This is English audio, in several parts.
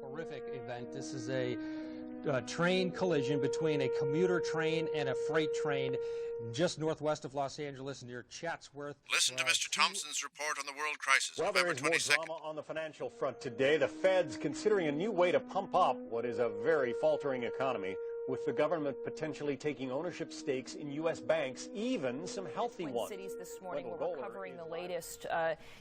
Horrific event. This is a train collision between a commuter train and a freight train just northwest of Los Angeles near Chatsworth. Listen to Mr. Thompson's report on the world crisis, Well, November there is 22nd. more drama on the financial front today. The Fed's considering a new way to pump up what is a very faltering economy, with the government potentially taking ownership stakes in U.S. banks, even some healthy ones. Cities this morning, we're covering the latest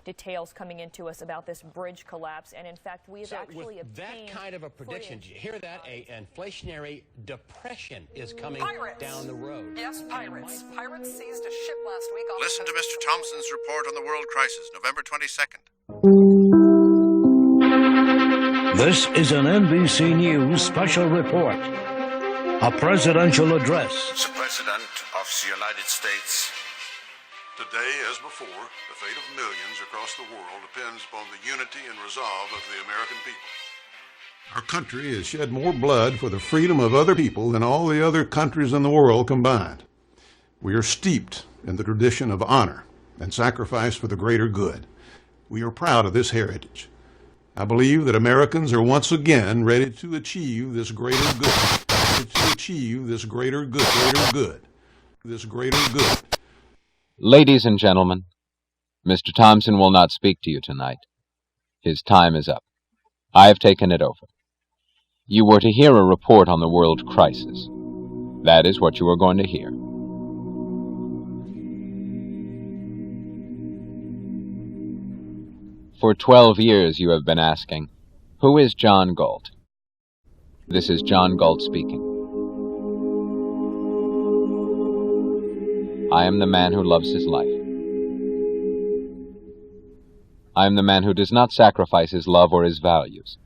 details coming into us about this bridge collapse, and in fact, we have actually with that kind of a prediction, did you hear that? An inflationary depression is coming down the road. Yes, pirates. Pirates seized a ship last week. Listen to Mr. Thompson's report on the world crisis, November 22nd. This is an NBC News special report. A presidential address. The President of the United States. Today, as before, the fate of millions across the world depends upon the unity and resolve of the American people. Our country has shed more blood for the freedom of other people than all the other countries in the world combined. We are steeped in the tradition of honor and sacrifice for the greater good. We are proud of this heritage. I believe that Americans are once again ready to achieve this greater good. Ladies and gentlemen, Mr. Thompson will not speak to you tonight. His time is up. I have taken it over. You were to hear a report on the world crisis. That is what you are going to hear. For 12 years you have been asking, who is John Galt? This is John Galt speaking. I am the man who loves his life. I am the man who does not sacrifice his love or his values.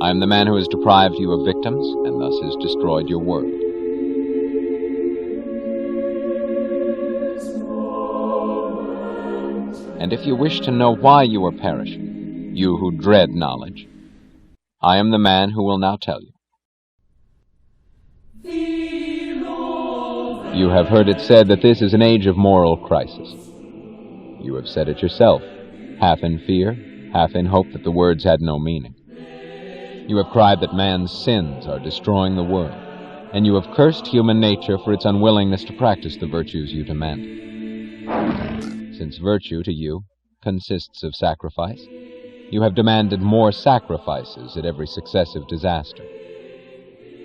I am the man who has deprived you of victims and thus has destroyed your world. And if you wish to know why you are perishing, you who dread knowledge, I am the man who will now tell you. You have heard it said that this is an age of moral crisis. You have said it yourself, half in fear, half in hope that the words had no meaning. You have cried that man's sins are destroying the world, and you have cursed human nature for its unwillingness to practice the virtues you demand. Since virtue to you consists of sacrifice, you have demanded more sacrifices at every successive disaster.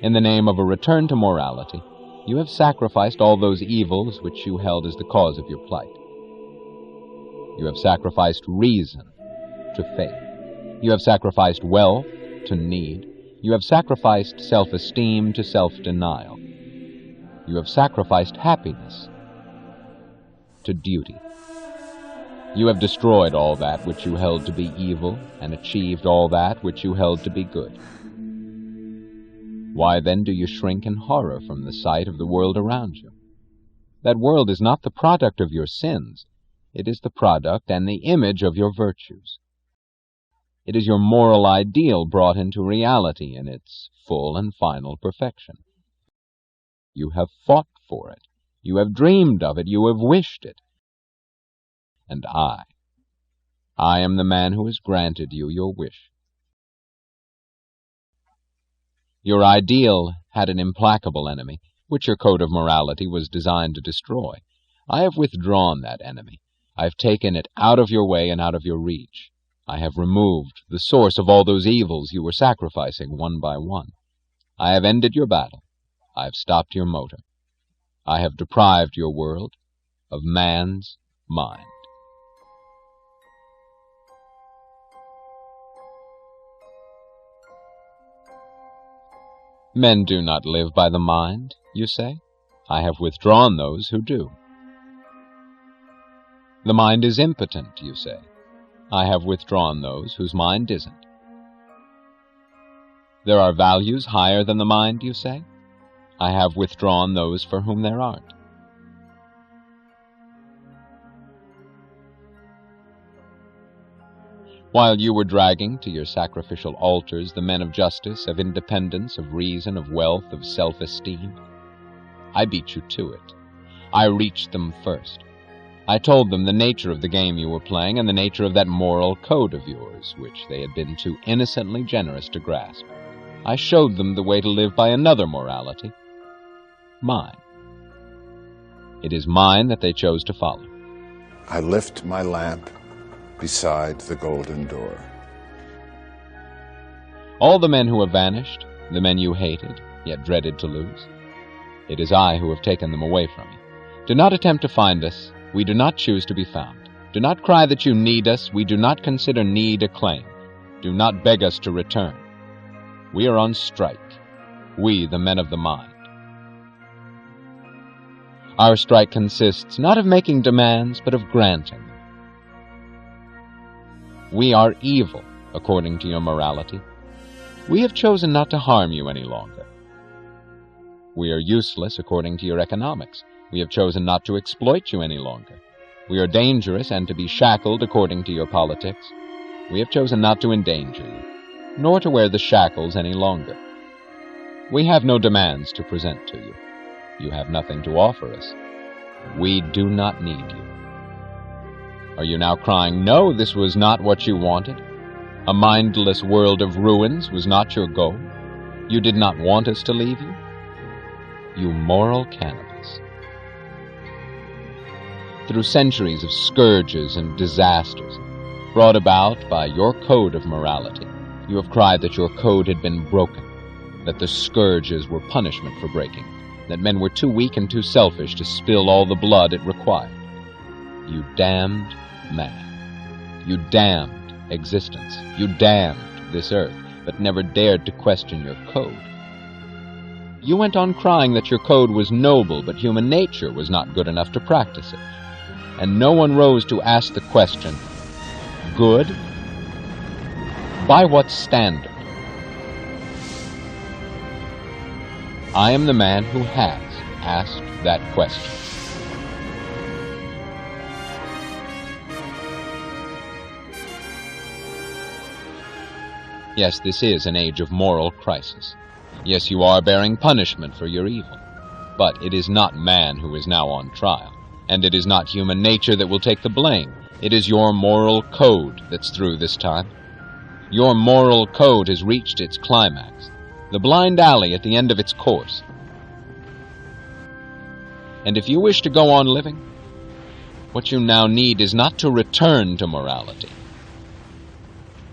In the name of a return to morality, you have sacrificed all those evils which you held as the cause of your plight. You have sacrificed reason to faith. You have sacrificed wealth to need. You have sacrificed self-esteem to self-denial. You have sacrificed happiness to duty. You have destroyed all that which you held to be evil and achieved all that which you held to be good. Why then do you shrink in horror from the sight of the world around you? That world is not the product of your sins. It is the product and the image of your virtues. It is your moral ideal brought into reality in its full and final perfection. You have fought for it. You have dreamed of it. You have wished it. And I am the man who has granted you your wish. Your ideal had an implacable enemy, which your code of morality was designed to destroy. I have withdrawn that enemy. I have taken it out of your way and out of your reach. I have removed the source of all those evils you were sacrificing one by one. I have ended your battle. I have stopped your motor. I have deprived your world of man's mind. Men do not live by the mind, you say? I have withdrawn those who do. The mind is impotent, you say. I have withdrawn those whose mind isn't. There are values higher than the mind, you say? I have withdrawn those for whom there aren't. While you were dragging to your sacrificial altars the men of justice, of independence, of reason, of wealth, of self-esteem, I beat you to it. I reached them first. I told them the nature of the game you were playing and the nature of that moral code of yours, which they had been too innocently generous to grasp. I showed them the way to live by another morality, mine. It is mine that they chose to follow. I lift my lamp beside the golden door. All the men who have vanished, the men you hated, yet dreaded to lose, it is I who have taken them away from you. Do not attempt to find us. We do not choose to be found. Do not cry that you need us. We do not consider need a claim. Do not beg us to return. We are on strike. We, the men of the mind. Our strike consists not of making demands, but of granting them. We are evil, according to your morality. We have chosen not to harm you any longer. We are useless, according to your economics. We have chosen not to exploit you any longer. We are dangerous and to be shackled, according to your politics. We have chosen not to endanger you, nor to wear the shackles any longer. We have no demands to present to you. You have nothing to offer us. We do not need you. Are you now crying, no, this was not what you wanted? A mindless world of ruins was not your goal? You did not want us to leave you? You moral cannibals. Through centuries of scourges and disasters, brought about by your code of morality, you have cried that your code had been broken, that the scourges were punishment for breaking, that men were too weak and too selfish to spill all the blood it required. You damned man. You damned existence. You damned this earth, but never dared to question your code. You went on crying that your code was noble, but human nature was not good enough to practice it. And no one rose to ask the question, good? By what standard? I am the man who has asked that question. Yes, this is an age of moral crisis. Yes, you are bearing punishment for your evil. But it is not man who is now on trial, and it is not human nature that will take the blame. It is your moral code that's through this time. Your moral code has reached its climax, the blind alley at the end of its course. And if you wish to go on living, what you now need is not to return to morality,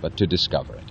but to discover it.